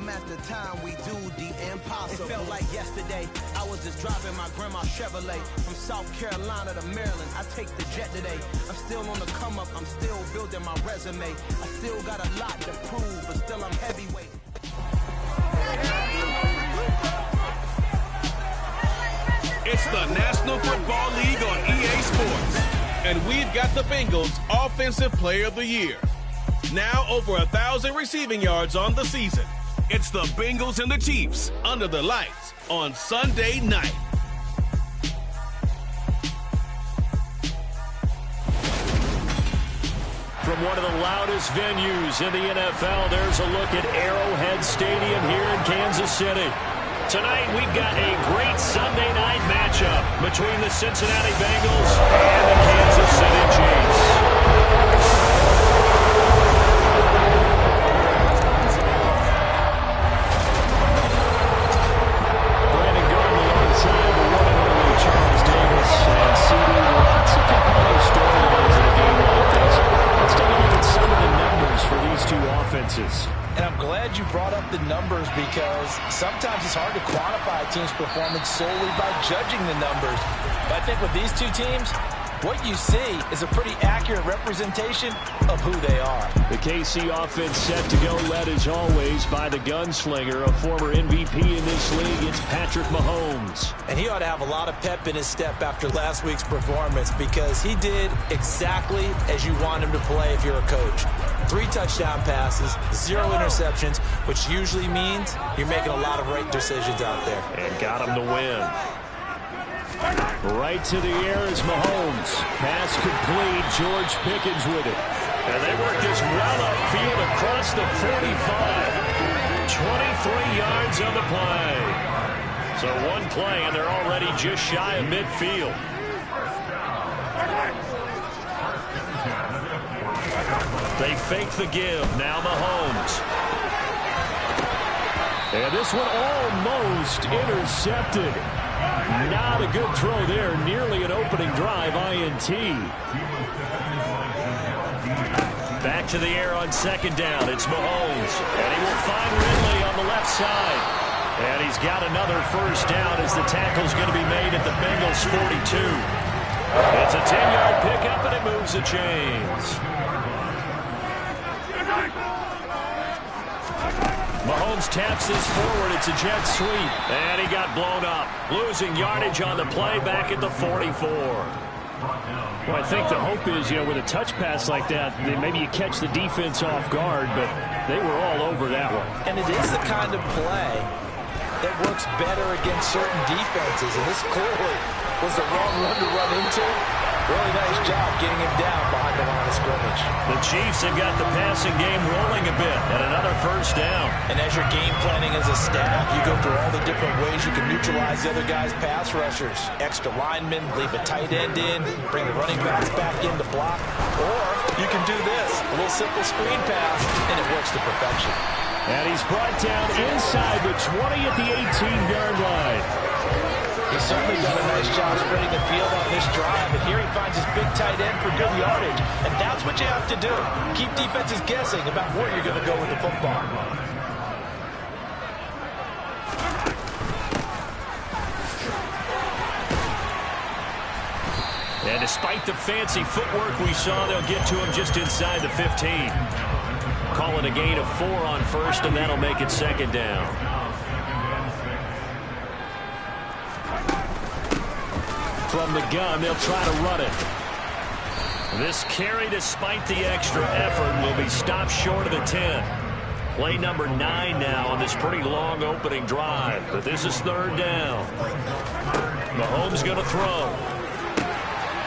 time after time we do the impossible. It felt like yesterday, I was just driving my grandma's Chevrolet from South Carolina to Maryland. I take the jet today. I'm still on the come up, I'm still building my resume. I still got a lot to prove, but still I'm heavyweight. It's the National Football League on EA Sports. And we've got the Bengals Offensive Player of the Year. Now over 1,000 receiving yards on the season. It's the Bengals and the Chiefs under the lights on Sunday night. From one of the loudest venues in the NFL, there's a look at Arrowhead Stadium here in Kansas City. Tonight, we've got a great Sunday night matchup between the Cincinnati Bengals and the Kansas City Chiefs. Brandon Garden alongside the one and only Charles Davis. And CD, lots of compelling storylines in a game like this. Let's take a look at some of the numbers for these two offenses. And I'm glad you brought up the numbers because sometimes it's hard to quantify a team's performance solely by judging the numbers. But I think with these two teams, what you see is a pretty accurate representation of who they are. The KC offense set to go, led as always by the gunslinger, a former MVP in this league. It's Patrick Mahomes. And he ought to have a lot of pep in his step after last week's performance because he did exactly as you want him to play if you're a coach. 3 touchdown passes, 0 interceptions, which usually means you're making a lot of right decisions out there. And got him to win. Right to the air is Mahomes. Pass complete. George Pickens with it. And they work this well upfield across the 45. 23 yards on the play. So one play, and they're already just shy of midfield. They fake the give. Now Mahomes. And this one almost intercepted. Not a good throw there. Nearly an opening drive INT. Back to the air on second down. It's Mahomes. And he will find Ridley on the left side. And he's got another first down as the tackle's going to be made at the Bengals 42. It's a 10-yard pickup, and it moves the chains. Mahomes taps this forward. It's a jet sweep. And he got blown up. Losing yardage on the play back at the 44. Well, I think the hope is, with a touch pass like that, maybe you catch the defense off guard, but they were all over that one. And it is the kind of play that works better against certain defenses. And this clearly was the wrong one to run into. Really nice job getting him down behind the line of scrimmage. The Chiefs have got the passing game rolling a bit and another first down. And as you're game planning as a staff, you go through all the different ways you can neutralize the other guy's pass rushers. Extra linemen, leave a tight end in, bring the running backs back in to block. Or you can do this, a little simple screen pass, and it works to perfection. And he's brought down inside the 20 at the 18-yard line. He's certainly done a nice job spreading the field on this drive, and here he finds his big tight end for good yardage. And that's what you have to do. Keep defenses guessing about where you're going to go with the football. And despite the fancy footwork we saw, they'll get to him just inside the 15. Call it a gain of 4 on first, and that'll make it second down. From the gun, they'll try to run it. This carry, despite the extra effort, will be stopped short of the 10. Play number 9 now on this pretty long opening drive. But this is third down. Mahomes going to throw.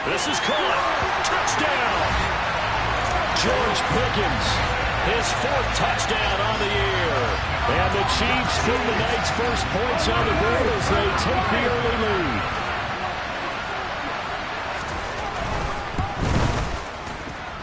This is caught. Touchdown. George Pickens, his 4th touchdown on the year. And the Chiefs put the night's first points on the board as they take the early lead.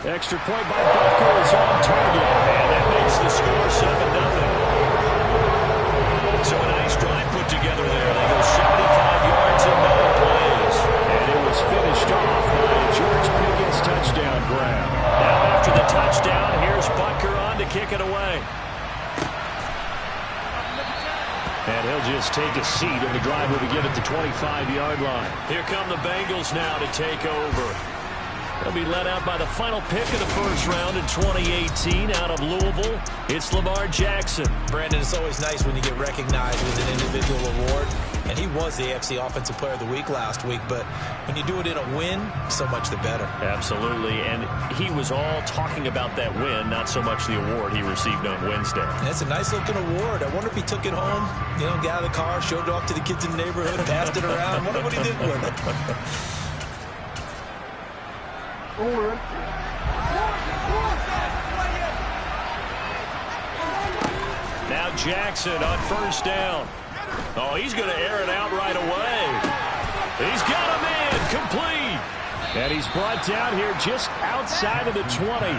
Extra point by Butker is on target, and that makes the score 7-0. So a nice drive put together there. They go 75 yards in 9 plays. And it was finished off by a George Pickens touchdown grab. Now after the touchdown, here's Butker on to kick it away. And he'll just take a seat, and the drive will begin at the 25-yard line. Here come the Bengals now to take over. They'll be led out by the final pick of the first round in 2018 out of Louisville. It's Lamar Jackson. Brandon, it's always nice when you get recognized with an individual award. And he was the AFC Offensive Player of the Week last week. But when you do it in a win, so much the better. Absolutely. And he was all talking about that win, not so much the award he received on Wednesday. And it's a nice-looking award. I wonder if he took it home, got out of the car, showed it off to the kids in the neighborhood, passed it around. I wonder what he did with it. Now Jackson on first down. Oh, he's going to air it out right away. He's got a man complete. And he's brought down here just outside of the 20.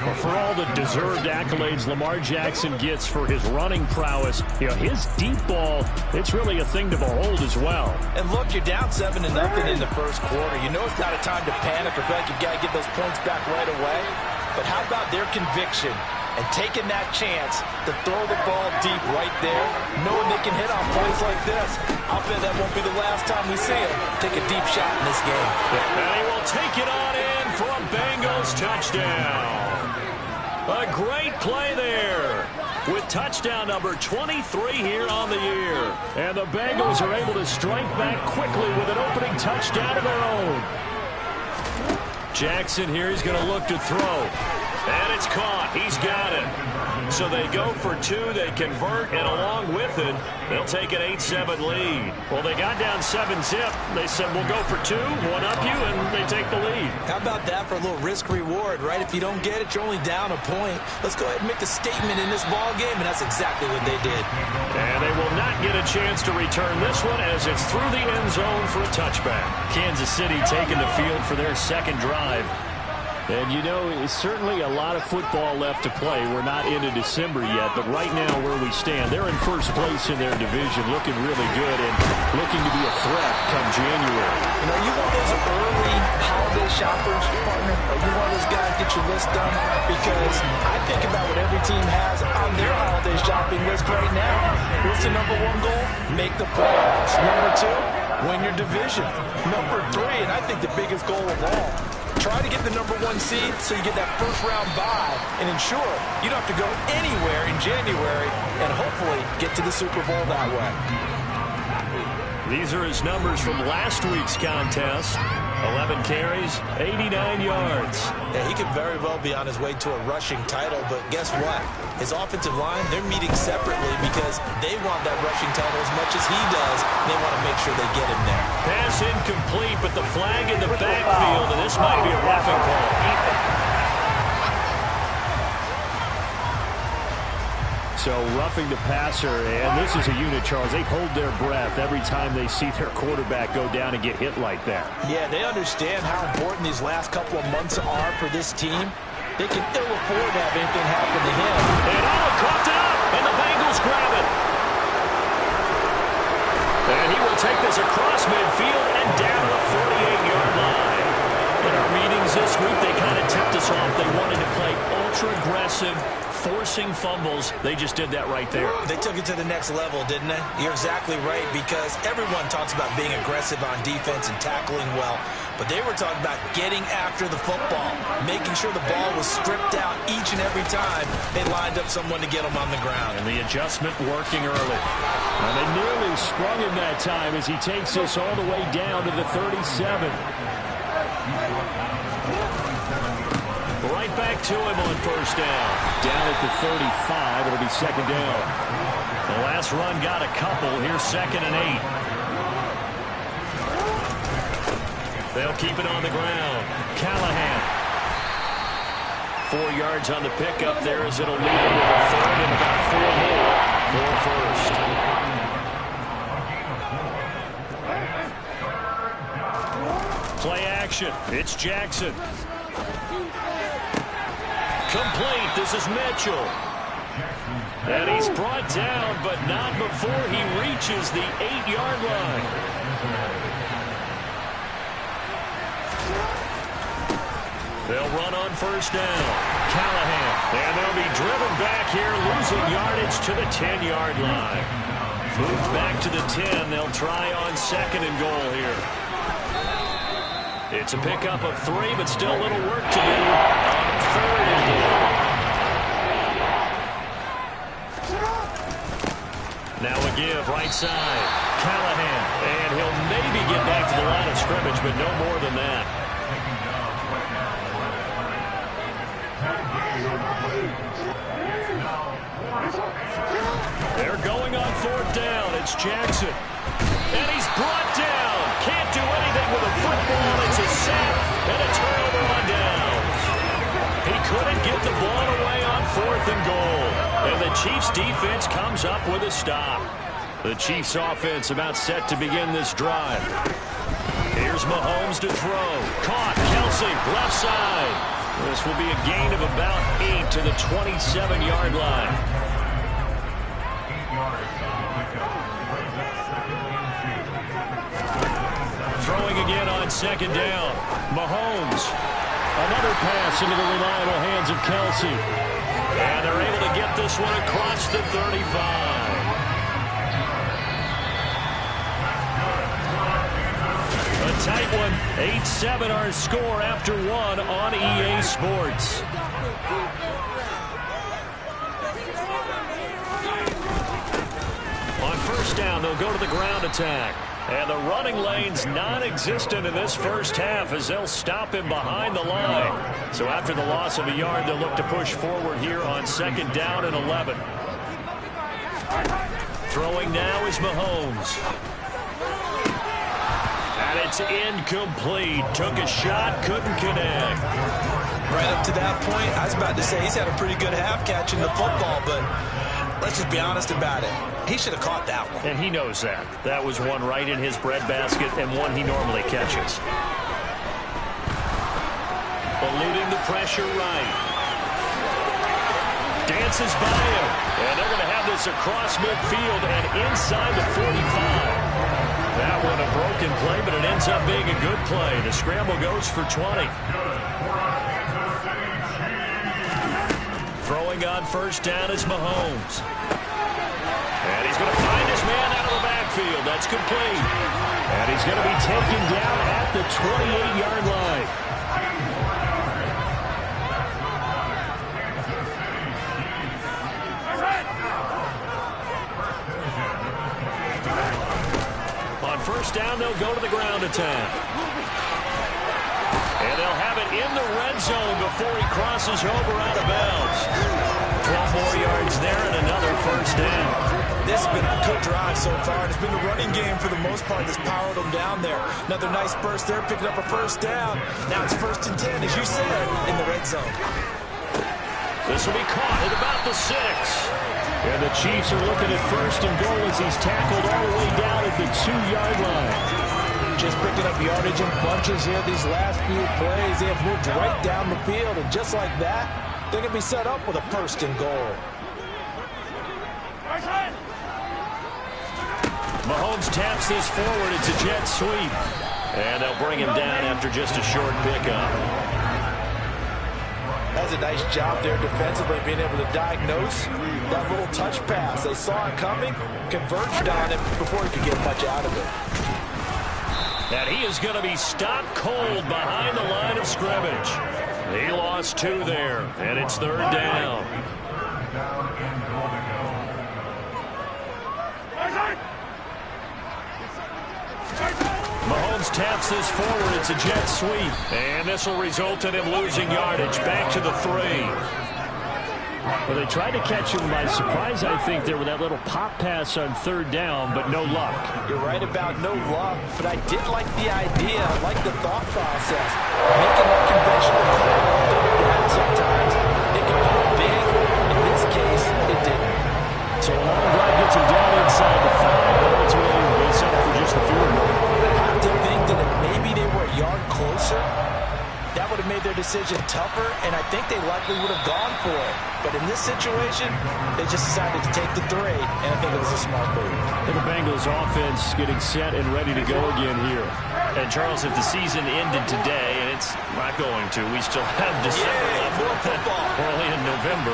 Well, for all the deserved accolades Lamar Jackson gets for his running prowess, his deep ball, it's really a thing to behold as well. And look, you're down 7-0 in the first quarter. You know it's not a time to panic or feel like you've got to get those points back right away. But how about their conviction and taking that chance to throw the ball deep right there, knowing they can hit on plays like this? I'll bet that won't be the last time we see him take a deep shot in this game. And he will take it on in for a Bengals touchdown. A great play there with touchdown number 23 here on the year. And the Bengals are able to strike back quickly with an opening touchdown of their own. Jackson here is going to look to throw. And it's caught. He's got it. So they go for two. They convert, and along with it, they'll take an 8-7 lead. Well, they got down 7-zip. They said, we'll go for two, one up you, and they take the lead. How about that for a little risk-reward, right? If you don't get it, you're only down a point. Let's go ahead and make the statement in this ball game, and that's exactly what they did. And they will not get a chance to return this one as it's through the end zone for a touchback. Kansas City taking the field for their second drive. And it's certainly a lot of football left to play. We're not into December yet, but right now where we stand, they're in first place in their division, looking really good and looking to be a threat come January. Are you one of those early holiday shoppers, partner? Are you one of those guys get your list done? Because I think about what every team has on their holiday shopping list right now. What's the number one goal? Make the playoffs. Number two, win your division. Number three, and I think the biggest goal of all, try to get the number one seed so you get that first round bye and ensure you don't have to go anywhere in January and hopefully get to the Super Bowl that way. These are his numbers from last week's contest. 11 carries, 89 yards. Yeah, he could very well be on his way to a rushing title, but guess what? His offensive line, they're meeting separately because they want that rushing title as much as he does. They want to make sure they get him there. Pass incomplete, but the flag in the backfield, and this might be a roughing call. So roughing the passer, and this is a unit, Charles. They hold their breath every time they see their quarterback go down and get hit like that. Yeah, they understand how important these last couple of months are for this team. They can ill afford to have anything happen to him. And coughed it up, and the Bengals grab it. And he will take this across midfield and down the 48-yard line. In our meetings this week, they kind of tipped us off. They wanted to play ultra-aggressive, forcing fumbles. They just did that right there. They took it to the next level, didn't they? You're exactly right, because everyone talks about being aggressive on defense and tackling well, but they were talking about getting after the football, making sure the ball was stripped out each and every time they lined up someone to get them on the ground. And the adjustment working early. And they nearly sprung him that time as he takes this all the way down to the 37. Right back to him on first down. Down at the 35, it'll be second down. The last run got a couple. Here's 2nd and 8. They'll keep it on the ground. Callahan. 4 yards on the pickup there as it'll leave him with a third and about 4 more for first. Play action. It's Jackson. Complete. This is Mitchell. And he's brought down, but not before he reaches the 8-yard line. They'll run on first down. Callahan. And they'll be driven back here, losing yardage to the 10-yard line. Moved back to the 10. They'll try on second and goal here. It's a pickup of 3, but still a little work to do on third and goal. Now a give, right side. Callahan, and he'll maybe get back to the line of scrimmage, but no more than that. They're going on 4th down. It's Jackson. And he's brought down. Can't do anything with a football. It's a sack and a turnover on downs. He couldn't get the ball away on 4th and goal. And the Chiefs defense comes up with a stop. The Chiefs offense about set to begin this drive. Here's Mahomes to throw. Caught. Kelsey, left side. This will be a gain of about 8 to the 27-yard line. Throwing again on 2nd down. Mahomes. Another pass into the reliable hands of Kelsey. And they're able to get this one across the 35. A tight one. 8-7 our score after 1 on EA Sports. On 1st down, they'll go to the ground attack. And the running lane's non-existent in this first half as they'll stop him behind the line. So after the loss of a yard, they'll look to push forward here on 2nd down and 11. Throwing now is Mahomes. And it's incomplete. Took a shot, couldn't connect. Right up to that point, I was about to say he's had a pretty good half catching the football, but let's just be honest about it. He should have caught that one. And he knows that. That was one right in his breadbasket and one he normally catches. Eluding the pressure right. Dances by him. And they're going to have this across midfield and inside the 45. That one a broken play, but it ends up being a good play. The scramble goes for 20. Throwing on 1st down is Mahomes. And he's going to find his man out of the backfield. That's complete. And he's going to be taken down at the 28-yard line. On 1st down, they'll go to the ground attack. And they'll have it in the red zone before he crosses over out of bounds. 12 more yards there and another 1st down. This has been a good drive so far. It's been the running game for the most part that's powered them down there. Another nice burst there, picking up a 1st down. Now it's 1st and 10, as you said, in the red zone. This will be caught at about the 6. And the Chiefs are looking at 1st and goal as he's tackled all the way down at the 2-yard line. Just picking up yardage in bunches here these last few plays. They have moved right down the field, and just like that, they're going to be set up with a 1st and goal. Mahomes taps this forward. It's a jet sweep. And they'll bring him down after just a short pickup. That's a nice job there defensively, being able to diagnose that little touch pass. They saw it coming, converged on him before he could get much out of it. And he is going to be stopped cold behind the line of scrimmage. He lost 2 there, and it's 3rd down. Mahomes taps this forward. It's a jet sweep. And this will result in him losing yardage. Back to the 3. Well, they tried to catch him by surprise, I think, there with that little pop pass on 3rd down, but no luck. You're right about no luck, but I did like the idea. I like the thought process. Making that conventional play on 3rd down sometimes, it can come big. In this case, it didn't. So a long drive gets him down inside the 5, but ultimately they settle for just the field goal. I have to think that if maybe they were a yard closer, that would have made their decision tougher, and I think they likely would have gone for it. But in this situation, they just decided to take the 3, and I think it was a smart move. The Bengals offense getting set and ready to go again here. And, Charles, if the season ended today, and it's not going to, we still have December left, early in November,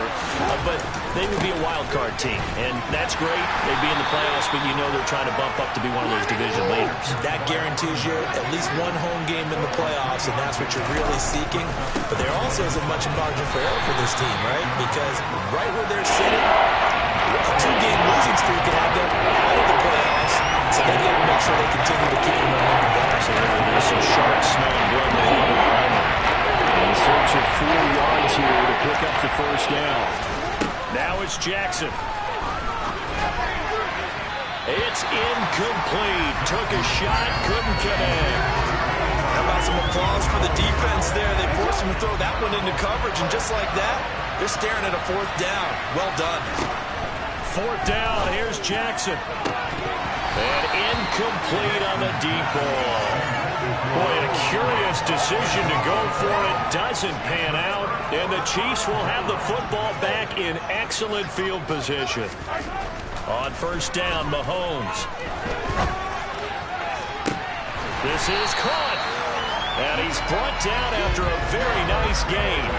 but they would be a wild card team, and that's great. They'd be in the playoffs, but you know they're trying to bump up to be one of those division leaders. That guarantees you at least one home game in the playoffs, and that's what you're really seeking. But there also isn't much margin for error for this team, right? Because right where they're sitting, a 2-game losing streak could have them out of the playoffs. So they've got to make sure they continue to keep them momentum down. Absolutely. There's some sharp smelling blood behind them. In search of 4 yards here to pick up the first down. Now it's Jackson. It's incomplete. Took a shot, couldn't connect. How about some applause for the defense there? They forced him to throw that one into coverage, and just like that, they're staring at a 4th down. Well done. 4th down. Here's Jackson. And incomplete on the deep ball. Boy, a curious decision to go for it. Doesn't pan out. And the Chiefs will have the football back in excellent field position. On 1st down, Mahomes. This is caught. And he's brought down after a very nice gain.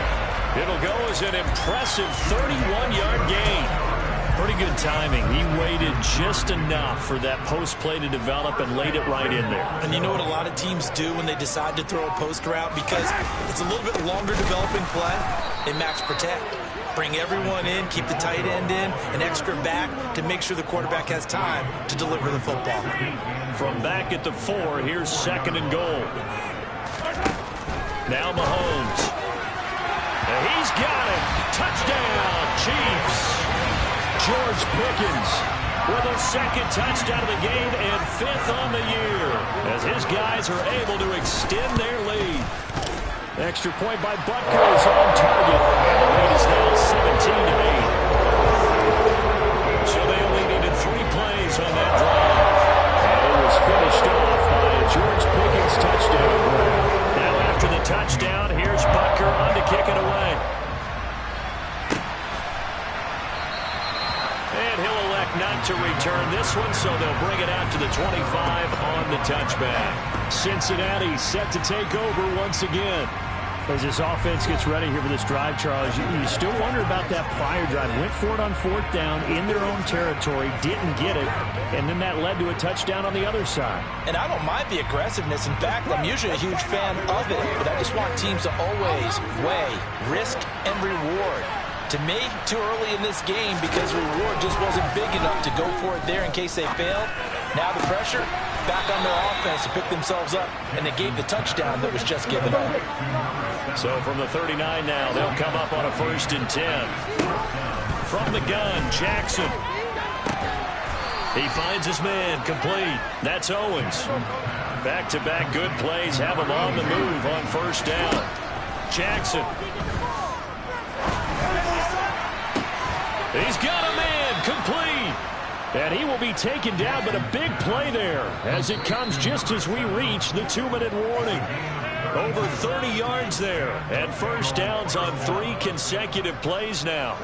It'll go as an impressive 31-yard gain. Pretty good timing. He waited just enough for that post play to develop and laid it right in there. And you know what a lot of teams do when they decide to throw a post route? Because it's a little bit longer developing play. They max protect. Bring everyone in, keep the tight end in, an extra back to make sure the quarterback has time to deliver the football. From back at the 4, here's 2nd and goal. Now Mahomes. And he's got it. Touchdown, Chiefs. George Pickens with a 2nd touchdown of the game and 5th on the year as his guys are able to extend their lead. Extra point by Butker is on target. The lead is now 17-8. So they only needed 3 plays on that drive. And it was finished off by a George Pickens touchdown grab. Now after the touchdown, here's Butker on to kick it away. And he'll elect not to return this one, so they'll bring it out to the 25 on the touchback. Cincinnati set to take over once again. As this offense gets ready here for this drive, Charles, you still wonder about that prior drive. Went for it on 4th down in their own territory, didn't get it, and then that led to a touchdown on the other side. And I don't mind the aggressiveness. In fact, I'm usually a huge fan of it, but I just want teams to always weigh risk and reward. To me, too early in this game because the reward just wasn't big enough to go for it there in case they failed. Now the pressure back on their offense to pick themselves up, and they gave the touchdown that was just given up. So from the 39 now, they'll come up on a 1st and 10. From the gun, Jackson. He finds his man, complete. That's Owens. Back-to-back good plays have him on the move on 1st down. Jackson. He's got a man, complete. And he will be taken down, but a big play there as it comes just as we reach the 2-minute warning. Over 30 yards there, and 1st downs on 3 consecutive plays now.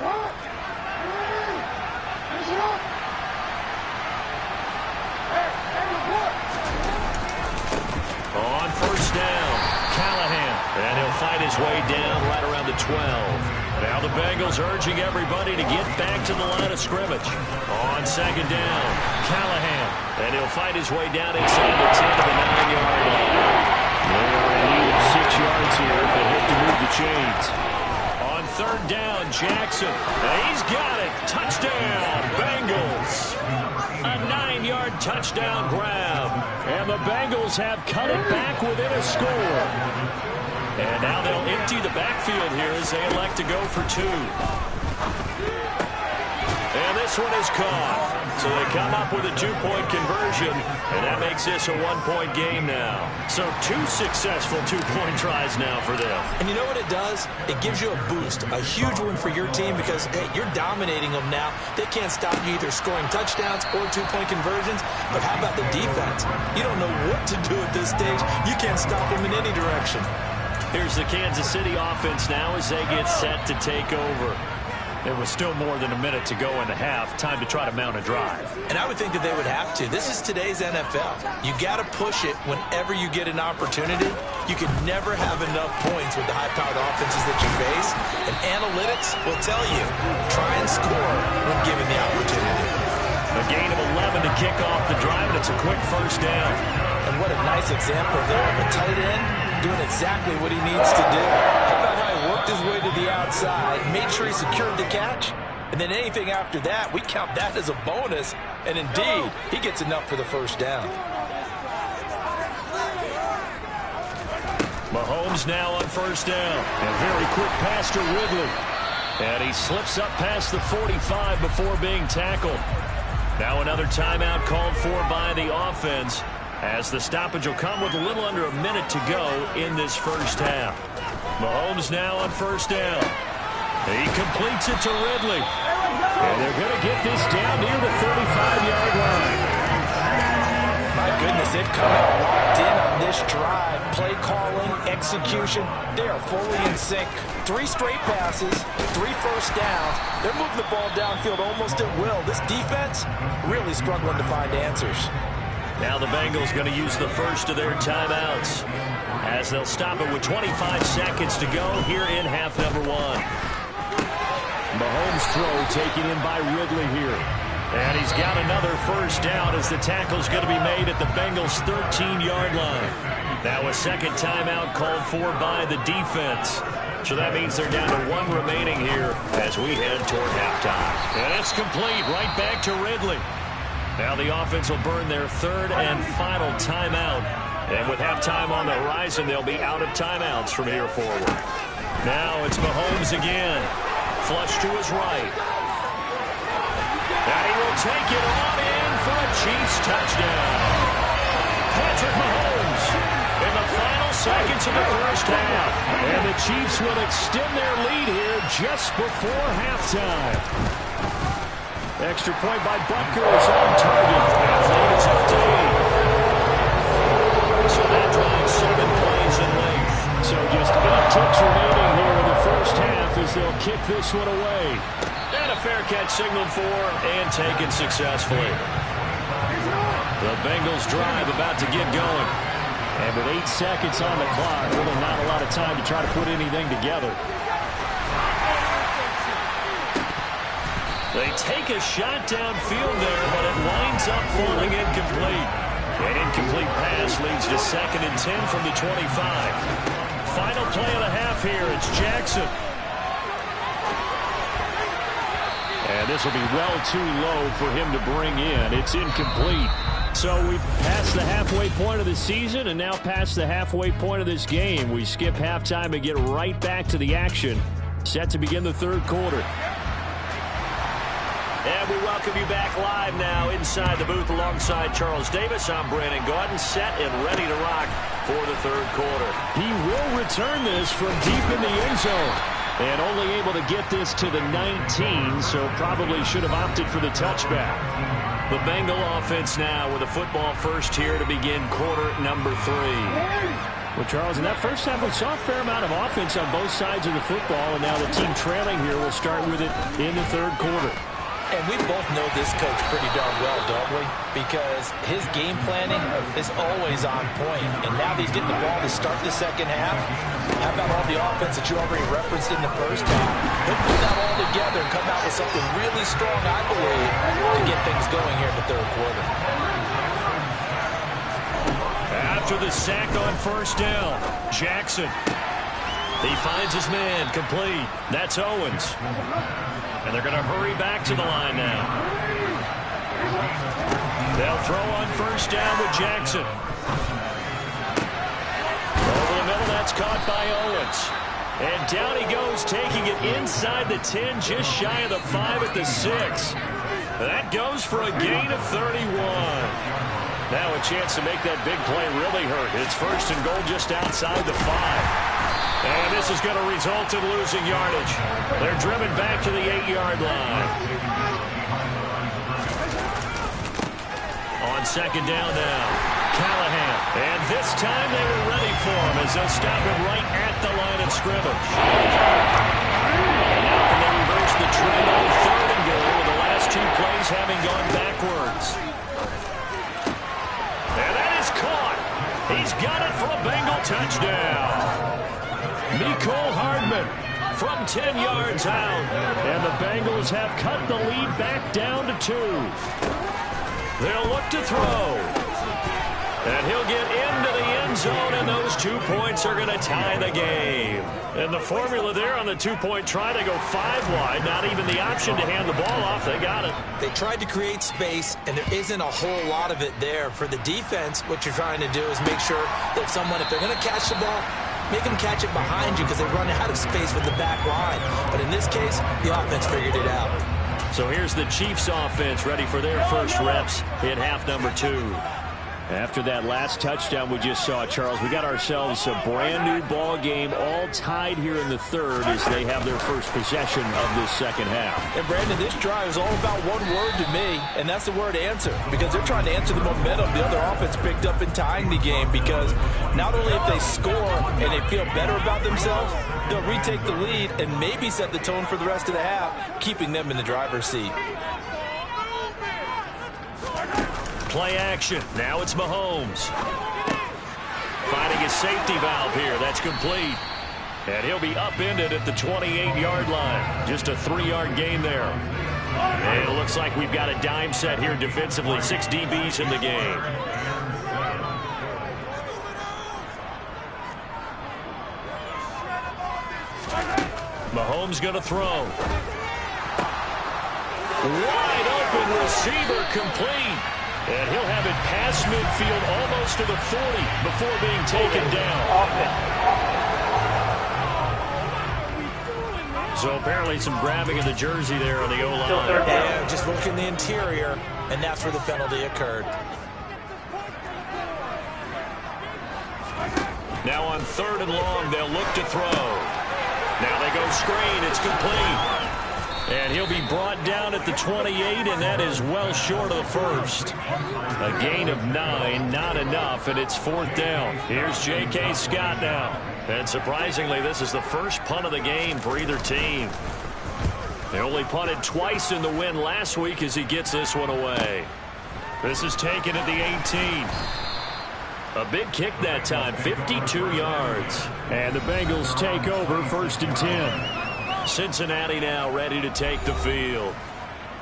On 1st down, Callahan, and he'll fight his way down right around the 12. Now the Bengals urging everybody to get back to the line of scrimmage. On 2nd down, Callahan, and he'll fight his way down inside the 10 to the 9-yard line. They're in need of 6 yards here if they hope to move the chains. On 3rd down, Jackson. He's got it. Touchdown, Bengals. A 9-yard touchdown grab. And the Bengals have cut it back within a score. And now they'll empty the backfield here as they elect to go for 2. And this one is caught. So they come up with a 2-point conversion, and that makes this a 1-point game now. So 2 successful 2-point tries now for them. And you know what it does? It gives you a boost, a huge one for your team because, hey, you're dominating them now. They can't stop you either scoring touchdowns or 2-point conversions. But how about the defense? You don't know what to do at this stage. You can't stop them in any direction. Here's the Kansas City offense now as they get set to take over. There was still more than a minute to go in the half. Time to try to mount a drive. And I would think that they would have to. This is today's NFL. You got to push it whenever you get an opportunity. You can never have enough points with the high-powered offenses that you face. And analytics will tell you, try and score when given the opportunity. A gain of 11 to kick off the drive, and it's a quick first down. And what a nice example there of a tight end doing exactly what he needs to do. How about how he worked his way to the outside, made sure he secured the catch, and then anything after that, we count that as a bonus. And indeed, he gets enough for the first down. Mahomes now on first down. A very quick pass to Ridley. And he slips up past the 45 before being tackled. Now another timeout called for by the offense, as the stoppage will come with a little under a minute to go in this first half. Mahomes now on first down. He completes it to Ridley. And they're going to get this down near the 35-yard line. My goodness, they've come out locked in on this drive. Play calling, execution, they are fully in sync. 3 straight passes, 3 first downs. They're moving the ball downfield almost at will. This defense really struggling to find answers. Now the Bengals going to use the first of their timeouts, as they'll stop it with 25 seconds to go here in half number 1. Mahomes' throw taken in by Ridley here. And he's got another first down as the tackle's going to be made at the Bengals' 13-yard line. Now a second timeout called for by the defense. So that means they're down to 1 remaining here as we head toward halftime. And it's complete right back to Ridley. Now the offense will burn their 3rd and final timeout. And with halftime on the horizon, they'll be out of timeouts from here forward. Now it's Mahomes again. Flush to his right. And he will take it on in for a Chiefs touchdown. Patrick Mahomes in the final seconds of the first half. And the Chiefs will extend their lead here just before halftime. Extra point by Butker is on target. And lead is up to 8. So that drives 7 plays in length. So just 8 ticks remaining here in the first half as they'll kick this one away. And a fair catch signaled for and taken successfully. The Bengals drive about to get going. And with 8 seconds on the clock, really not a lot of time to try to put anything together. They take a shot downfield there, but it winds up falling incomplete. An incomplete pass leads to 2nd and 10 from the 25. Final play of the half here. It's Jackson. And this will be well too low for him to bring in. It's incomplete. So we've passed the halfway point of the season and now past the halfway point of this game. We skip halftime and get right back to the action. Set to begin the 3rd quarter. And we welcome you back live now inside the booth alongside Charles Davis. I'm Brandon Gaudin, set and ready to rock for the 3rd quarter. He will return this from deep in the end zone. And only able to get this to the 19, so probably should have opted for the touchback. The Bengal offense now with a football first here to begin quarter number 3. Well, Charles, in that first half, we saw a fair amount of offense on both sides of the football, and now the team trailing here will start with it in the 3rd quarter. And we both know this coach pretty darn well, don't we? Because his game planning is always on point. And now that he's getting the ball to start the second half, how about all the offense that you already referenced in the first half? He'll put that all together and come out with something really strong, I believe, to get things going here in the 3rd quarter. After the sack on first down, Jackson. He finds his man, complete. That's Owens. And they're going to hurry back to the line now. They'll throw on first down with Jackson. Over the middle, that's caught by Owens. And down he goes, taking it inside the 10, just shy of the 5 at the 6. That goes for a gain of 31. Now a chance to make that big play really hurt. It's 1st and goal just outside the 5. And this is going to result in losing yardage. They're driven back to the 8-yard line. On second down now, Callahan. And this time they were ready for him as they'll stop him right at the line of scrimmage. And now can they reverse the trend on 3rd and goal with the last 2 plays having gone backwards. And that is caught. He's got it for a Bengal touchdown. Mecole Hardman from 10 yards out. And the Bengals have cut the lead back down to 2. They'll look to throw. And he'll get into the end zone, and those 2 points are going to tie the game. And the formula there on the 2-point try to go 5 wide, not even the option to hand the ball off. They got it. They tried to create space, and there isn't a whole lot of it there. For the defense, what you're trying to do is make sure that someone, if they're going to catch the ball, make them catch it behind you because they run out of space with the back line. But in this case, the offense figured it out. So here's the Chiefs offense ready for their first reps in half number 2. After that last touchdown we just saw, Charles, we got ourselves a brand new ball game, all tied here in the 3rd as they have their first possession of this second half. And Brandon, this drive is all about one word to me, and that's the word answer, because they're trying to answer the momentum the other offense picked up in tying the game, because not only if they score and they feel better about themselves, they'll retake the lead and maybe set the tone for the rest of the half, keeping them in the driver's seat. Play action. Now it's Mahomes. Finding his safety valve here. That's complete. And he'll be upended at the 28-yard line. Just a 3-yard gain there. And it looks like we've got a dime set here defensively. 6 DBs in the game. Mahomes going to throw. Wide open receiver complete. And he'll have it past midfield almost to the 40 before being taken down. So apparently some grabbing of the jersey there on the O-line. Yeah, just working the interior, and that's where the penalty occurred. Now on 3rd and long, they'll look to throw. Now they go screen. It's complete. And he'll be brought down at the 28, and that is well short of the first. A gain of 9, not enough, and it's 4th down. Here's J.K. Scott now. And surprisingly, this is the first punt of the game for either team. They only punted twice in the win last week as he gets this one away. This is taken at the 18. A big kick that time, 52 yards. And the Bengals take over 1st and 10. Cincinnati now ready to take the field.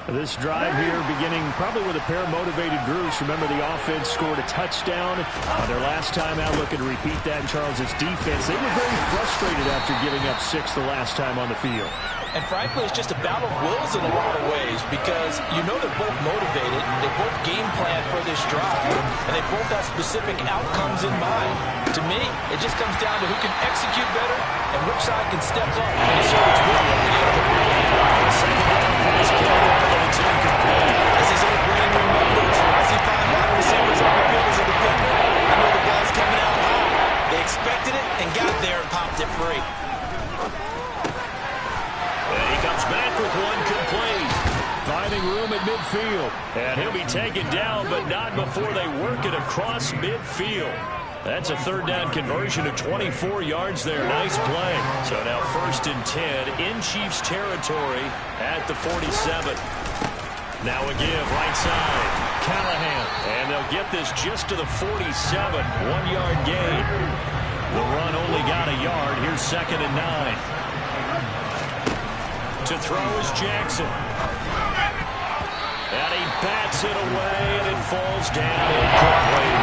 This drive here beginning probably with a pair of motivated groups. Remember, the offense scored a touchdown their last time out. Looking to repeat that in Charles's defense. They were very frustrated after giving up 6 the last time on the field. And frankly, it's just a battle of wills in a lot of ways, because you know they're both motivated, they both game plan for this drive, and they both have specific outcomes in mind. To me, it just comes down to who can execute better and which side can step up and assert its will over the other. This is what Brandon remembers. When I see 5 wide receivers on the field as a defender, I know the ball's coming out high. They expected it and got there and popped it free. And he comes back with one complete. Finding room at midfield. And he'll be taken down, but not before they work it across midfield. That's a 3rd down conversion of 24 yards there. Nice play. So now 1st and 10 in Chiefs territory at the 47. Now a give right side. Callahan. And they'll get this just to the 47. 1-yard gain. The run only got a yard. Here's 2nd and 9. To throw is Jackson. And he bats it away, and it falls down incomplete.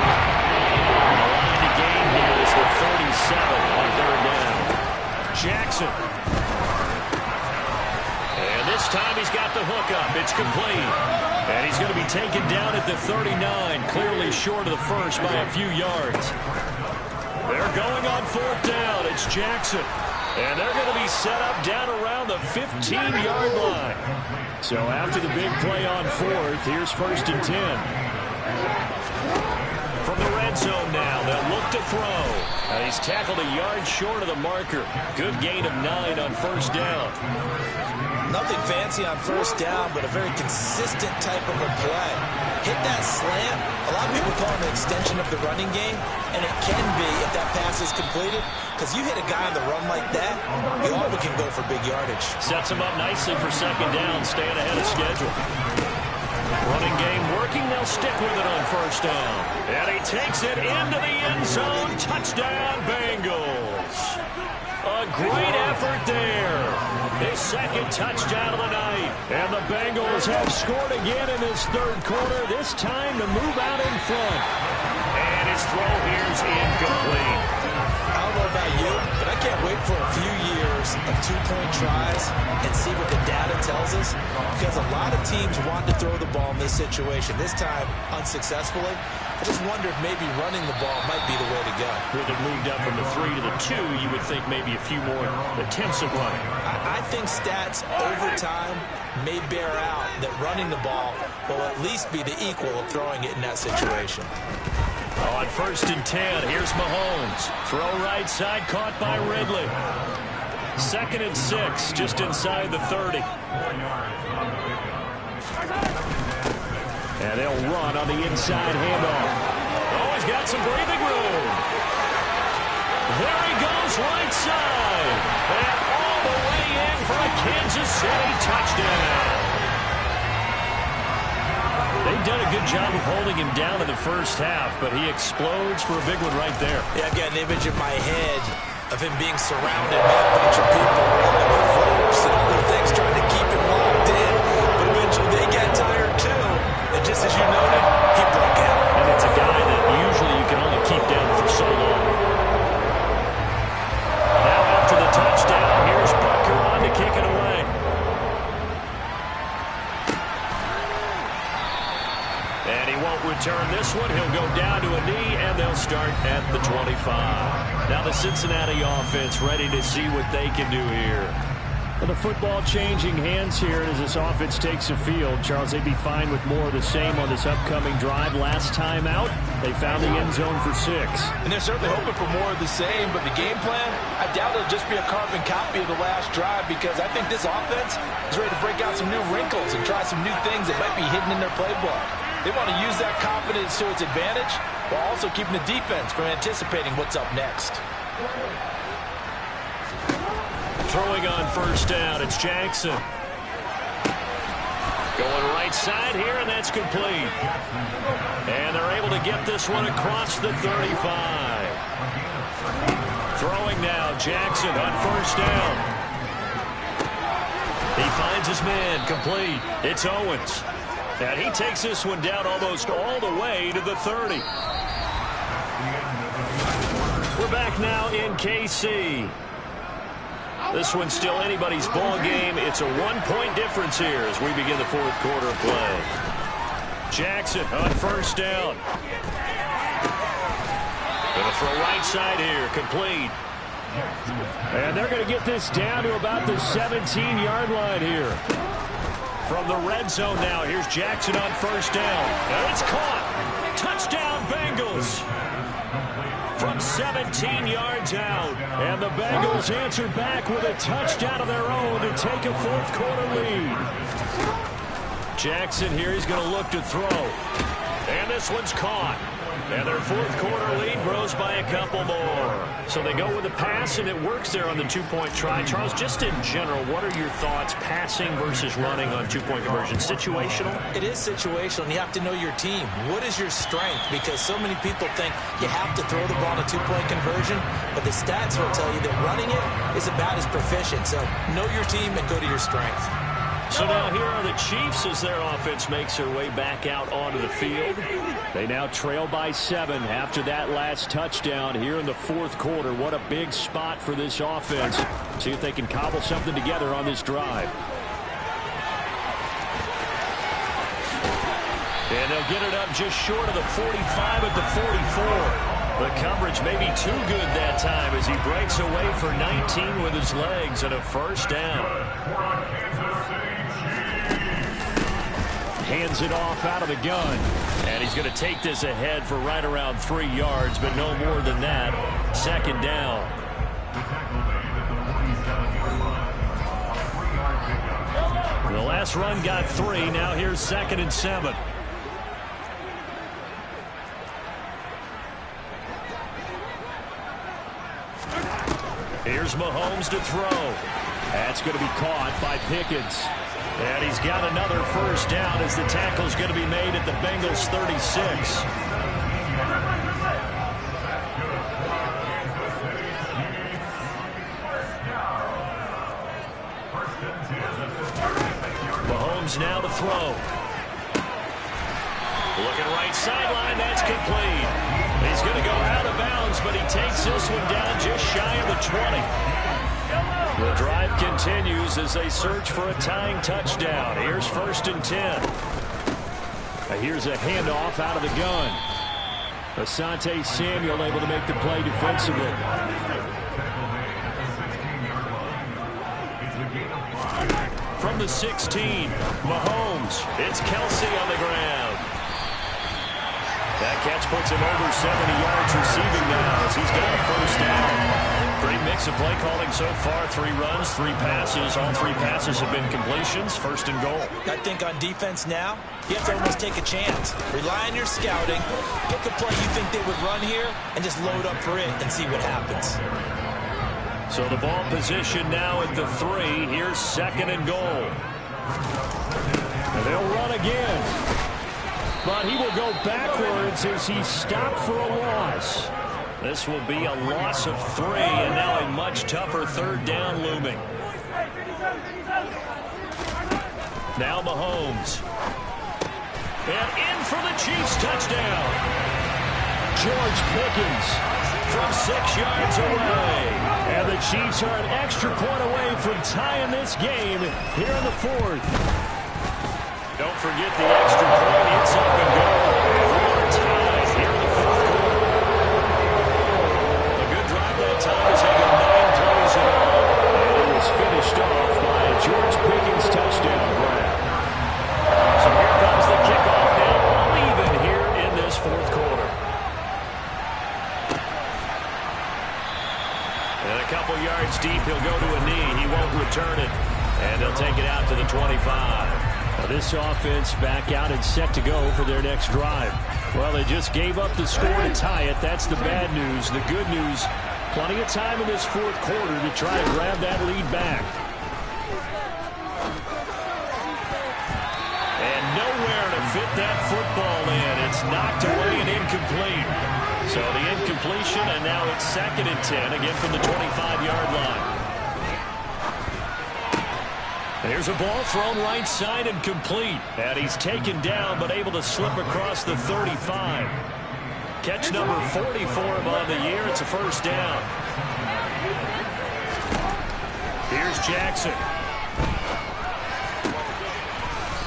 And the line to gain here is the 37 on 3rd down. Jackson. And this time he's got the hook up. It's complete. And he's going to be taken down at the 39, clearly short of the first by a few yards. They're going on 4th down. It's Jackson. And they're going to be set up down around the 15-yard line. So after the big play on 4th, here's 1st and 10. From the red zone now, they'll look to throw. He's tackled a yard short of the marker. Good gain of 9 on 1st down. Nothing fancy on 1st down, but a very consistent type of a play. hit that slant. A lot of people call it an extension of the running game, and it can be if that pass is completed, because you hit a guy on the run like that, you often can go for big yardage. Sets him up nicely for second down, staying ahead of schedule. Running game working, they'll stick with it on first down. And he takes it into the end zone. Touchdown, Bengals. A great effort there. His second touchdown of the night. And the Bengals have scored again in this third quarter, this time to move out in front. And his throw here's incomplete. I don't know about you, but I can't wait for a few years of two-point tries and see what the data tells us, because a lot of teams want to throw the ball in this situation, this time unsuccessfully. I just wonder if maybe running the ball might be the way to go. With it moved up from the 3 to the 2, you would think maybe a few more attempts at running. I think stats over time may bear out that running the ball will at least be the equal of throwing it in that situation. On 1st and 10, here's Mahomes. Throw right side, caught by Ridley. 2nd and 6, just inside the 30. And they'll run on the inside handoff. Oh, he's got some breathing room. There he goes, right side. And all the way in for a Kansas City touchdown. They've done a good job of holding him down in the first half, but he explodes for a big one right there. Yeah, I've got an image in my head of him being surrounded by a bunch of people around him with ropes and other things trying to keep him locked in. But eventually they got tired too. And just as you noted, he broke out. And it's a guy that usually you can only keep down for so long. Now after the touchdown, here's Butker on to kick it away. And he won't return this one. He'll go down to a knee, and they'll start at the 25. Now the Cincinnati offense ready to see what they can do here. Well, the football changing hands here as this offense takes the field. Charles, they'd be fine with more of the same on this upcoming drive. Last time out, they found the end zone for 6. And they're certainly hoping for more of the same, but the game plan, I doubt it'll just be a carbon copy of the last drive, because I think this offense is ready to break out some new wrinkles and try some new things that might be hidden in their playbook. They want to use that confidence to its advantage while also keeping the defense from anticipating what's up next. Throwing on first down, it's Jackson. Going right side here, and that's complete. And they're able to get this one across the 35. Throwing now, Jackson on first down. He finds his man, complete. It's Owens. And he takes this one down almost all the way to the 30. We're back now in KC. This one's still anybody's ball game. It's a 1-point difference here as we begin the fourth quarter of play. Jackson on first down. Gonna throw right side here, complete. And they're going to get this down to about the 17-yard line here. From the red zone now, here's Jackson on first down. And it's caught. Touchdown, Bengals. From 17 yards out. And the Bengals answer back with a touchdown of their own to take a fourth quarter lead. Jackson here, he's going to look to throw. And this one's caught. And their fourth quarter lead grows by a couple more. So they go with a pass, and it works there on the two-point try. Charles, just in general, what are your thoughts passing versus running on two-point conversion? Situational? It is situational, and you have to know your team. What is your strength? Because so many people think you have to throw the ball in a two-point conversion, but the stats will tell you that running it is about as proficient. So know your team and go to your strength. So now here are the Chiefs as their offense makes their way back out onto the field. They now trail by 7 after that last touchdown here in the fourth quarter. What a big spot for this offense. See if they can cobble something together on this drive. And they'll get it up just short of the 45 at the 44. The coverage may be too good that time as he breaks away for 19 with his legs and a first down. Hands it off out of the gun. And he's going to take this ahead for right around 3 yards, but no more than that. Second down. The last run got 3. Now here's 2nd and 7. Here's Mahomes to throw. That's going to be caught by Pickens. And he's got another first down as the tackle's going to be made at the Bengals 36. Mahomes now to throw. Looking right sideline, that's complete. He's going to go out of bounds, but he takes this one down just shy of the 20. The drive continues as they search for a tying touchdown. Here's 1st and 10. Here's a handoff out of the gun. Asante Samuel able to make the play defensively. From the 16, Mahomes. It's Kelsey on the ground. That catch puts him over 70 yards receiving now as he's got a first down. Great mix of play calling so far. 3 runs, 3 passes. All 3 passes have been completions. 1st and goal. I think on defense now, you have to almost take a chance. Rely on your scouting. Pick a play you think they would run here and just load up for it and see what happens. So the ball position now at the 3. Here's 2nd and goal. And they'll run again. But he will go backwards as he's stopped for a loss. This will be a loss of 3, and now a much tougher 3rd down looming. Now Mahomes. And in for the Chiefs touchdown. George Pickens from 6 yards away. And the Chiefs are an extra point away from tying this game here in the 4th. Don't forget the extra point. It's up and go. 4 tied here in the 4th quarter. A good drive that time has had 9 plays in all. And it was finished off by a George Pickens touchdown grab. So here comes the kickoff now, all even here in this 4th quarter. And a couple yards deep, he'll go to a knee. He won't return it. And they'll take it out to the 25. Now this offense back out and set to go for their next drive. Well, they just gave up the score to tie it. That's the bad news. The good news, plenty of time in this 4th quarter to try to grab that lead back. And nowhere to fit that football in. It's knocked away and incomplete. So the incompletion, and now it's 2nd and 10, again from the 25-yard line. There's a ball thrown right side and complete. And he's taken down but able to slip across the 35. Catch number 40 for him on the year. It's a first down. Here's Jackson.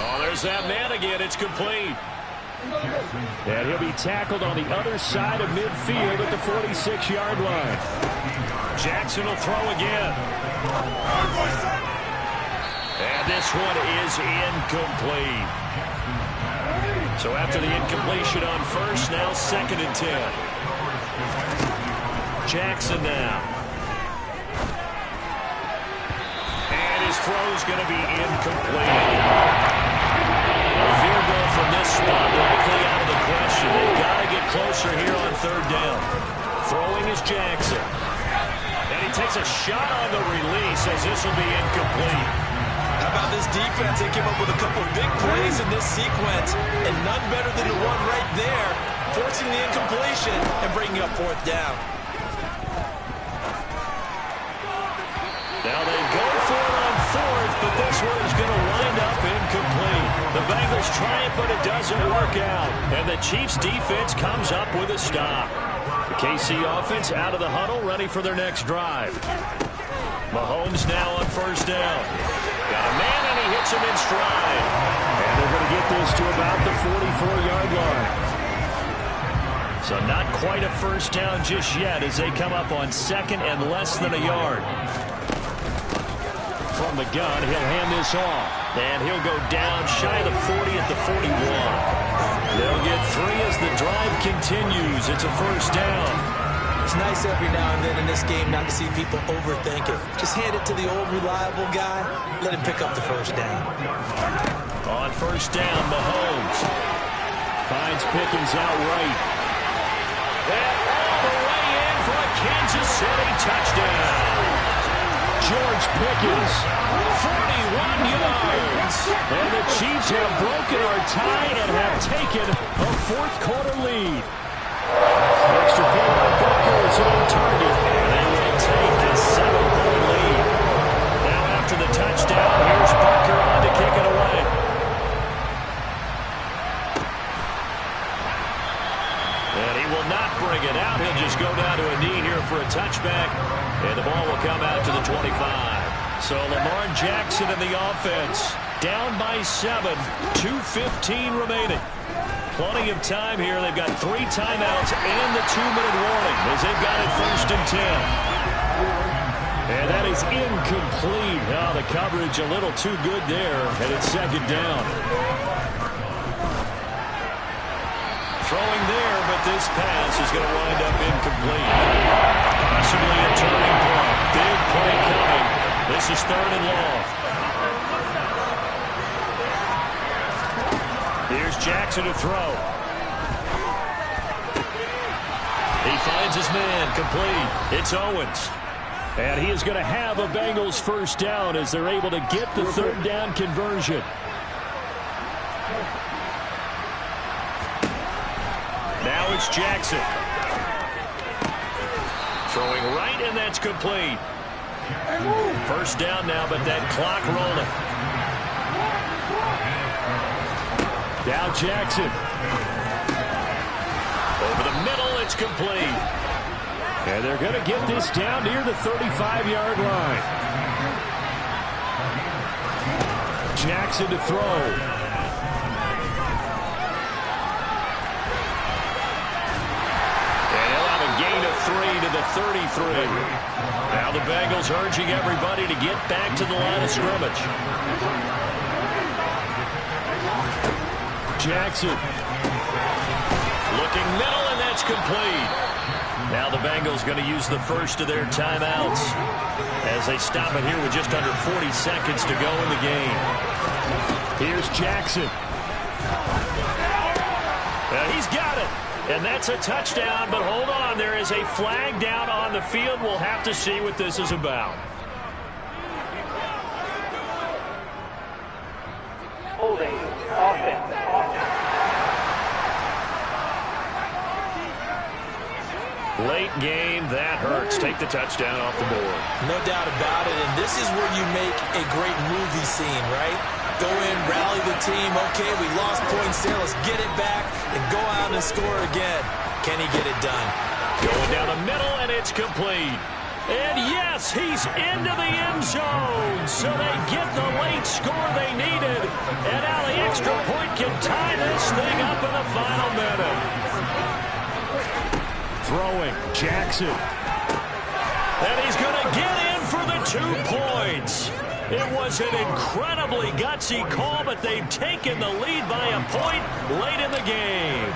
Oh, there's that man again. It's complete. And he'll be tackled on the other side of midfield at the 46-yard line. Jackson will throw again. And this one is incomplete. So after the incompletion on first, now 2nd and 10. Jackson now. And his throw's going to be incomplete. A field goal from this spot likely out of the question. They've got to get closer here on 3rd down. Throwing is Jackson. And he takes a shot on the release as this will be incomplete. How about this defense? They came up with a couple of big plays in this sequence, and none better than the one right there, forcing the incompletion and bringing up 4th down. Now they go for it on 4th, but this one is going to wind up incomplete. The Bengals try it, but it doesn't work out. And the Chiefs defense comes up with a stop. The KC offense out of the huddle, ready for their next drive. Mahomes now on 1st down. Got a man, and he hits him in stride. And they're going to get this to about the 44-yard line. So not quite a first down just yet as they come up on 2nd and less than a yard. From the gun, he'll hand this off. And he'll go down shy of the 40 at the 41. They'll get 3 as the drive continues. It's a first down. It's nice every now and then in this game not to see people overthink it. Just hand it to the old reliable guy. Let him pick up the first down. On 1st down, Mahomes finds Pickens out right. And all the way in for a Kansas City touchdown. George Pickens. 41 yards. And the Chiefs have broken our tie and have taken a fourth-quarter lead. Extra point by Booker is on target. And they will take a 7-point lead. Now after the touchdown, here's Booker on to kick it away. And he will not bring it out. He'll just go down to a knee here for a touchback. And the ball will come out to the 25. So Lamar Jackson in the offense. Down by 7. 2:15 remaining. Plenty of time here. They've got 3 timeouts and the 2-minute warning as they've got it 1st and 10. And that is incomplete. Oh, the coverage a little too good there. And it's 2nd down. Throwing there, but this pass is going to wind up incomplete. Possibly a turning point. Big play coming. This is 3rd and long. Here's Jackson to throw. He finds his man, complete. It's Owens. And he is going to have a Bengals 1st down as they're able to get the 3rd down conversion. Now it's Jackson. Throwing right, and that's complete. 1st down now, but that clock rolling. Now Jackson. Over the middle, it's complete. And they're going to get this down near the 35-yard line. Jackson to throw. And he'll have a gain of 3 to the 33. Now the Bengals urging everybody to get back to the line of scrimmage. Jackson. Looking middle, and that's complete. Now the Bengals going to use the first of their timeouts as they stop it here with just under 40 seconds to go in the game. Here's Jackson. He's got it. And that's a touchdown, but hold on. There is a flag down on the field. We'll have to see what this is about. Holding. Offense. Late game, that hurts. Take the touchdown off the board. No doubt about it, and this is where you make a great movie scene, right? Go in, rally the team. Okay, we lost points there. Let's get it back and go out and score again. Can he get it done? Going down the middle, and it's complete. And yes, he's into the end zone. So they get the late score they needed. And now the extra point can tie this thing up in the final minute. Throwing, Jackson. And he's going to get in for the 2 points. It was an incredibly gutsy call, but they've taken the lead by a point late in the game.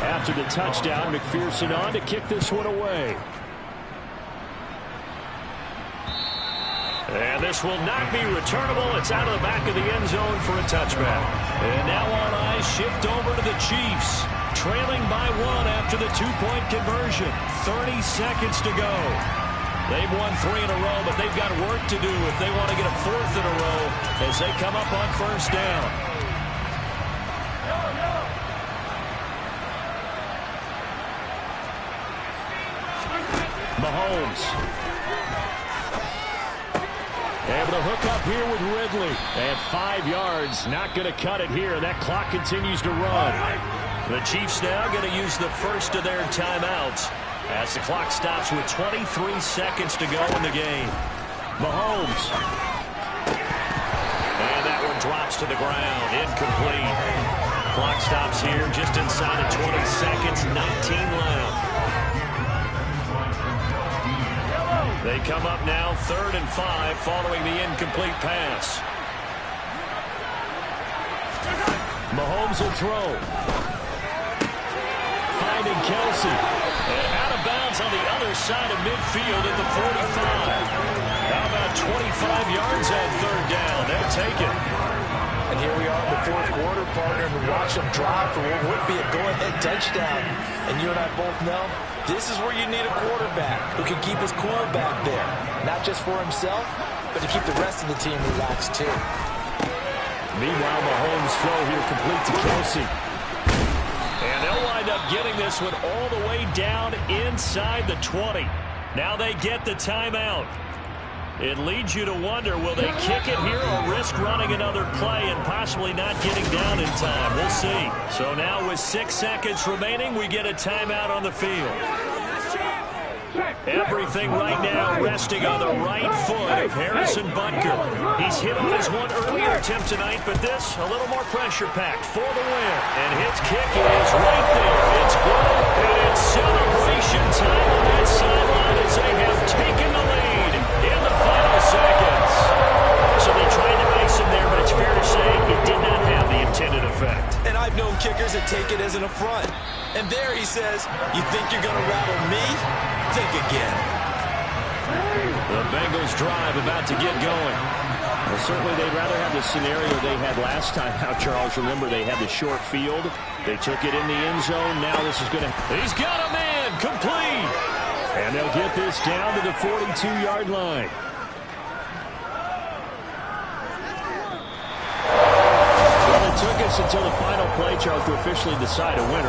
After the touchdown, McPherson on to kick this one away. And this will not be returnable. It's out of the back of the end zone for a touchback. And now all eyes shift over to the Chiefs. Trailing by 1 after the 2-point conversion. 30 seconds to go. They've won 3 in a row, but they've got work to do if they want to get a 4th in a row as they come up on 1st down. Mahomes. Able to hook up here with Ridley. At 5 yards, not going to cut it here. That clock continues to run. The Chiefs now going to use the first of their timeouts as the clock stops with 23 seconds to go in the game. Mahomes. And that one drops to the ground. Incomplete. Clock stops here just inside of 20 seconds. 19 left. They come up now 3rd and 5 following the incomplete pass. Mahomes will throw. Finding Kelsey. And out of bounds on the other side of midfield at the 45. How about 25 yards on 3rd down? They'll take it. And here we are in the 4th quarter, partner, and we watch them drive for what would be a go-ahead touchdown. And you and I both know This is where you need a quarterback who can keep his cool back there. Not just for himself, but to keep the rest of the team relaxed too. Meanwhile, Mahomes' throw here complete to Kelsey. And they'll wind up getting this one all the way down inside the 20. Now they get the timeout. It leads you to wonder, will they kick it here or risk running another play and possibly not getting down in time? We'll see. So now with 6 seconds remaining, we get a timeout on the field. Everything right now resting on the right foot of Harrison Butker. He's hit on his one earlier attempt tonight, but this a little more pressure-packed for the win. And his kick is right there. It's good, and it's celebration time on that sideline as they have taken the lead in the final seconds. So they tried to ice him there, but it's fair to say it did not have the intended effect. And I've known kickers that take it as an affront. And there he says, you think you're going to rattle me? Think again. The Bengals drive about to get going. Well, certainly they'd rather have the scenario they had last time out, Charles. Remember, they had the short field. They took it in the end zone. Now this is going to... He's got a man complete. And they'll get this down to the 42-yard line. Well, it took us until the final play, Charles, to officially decide a winner.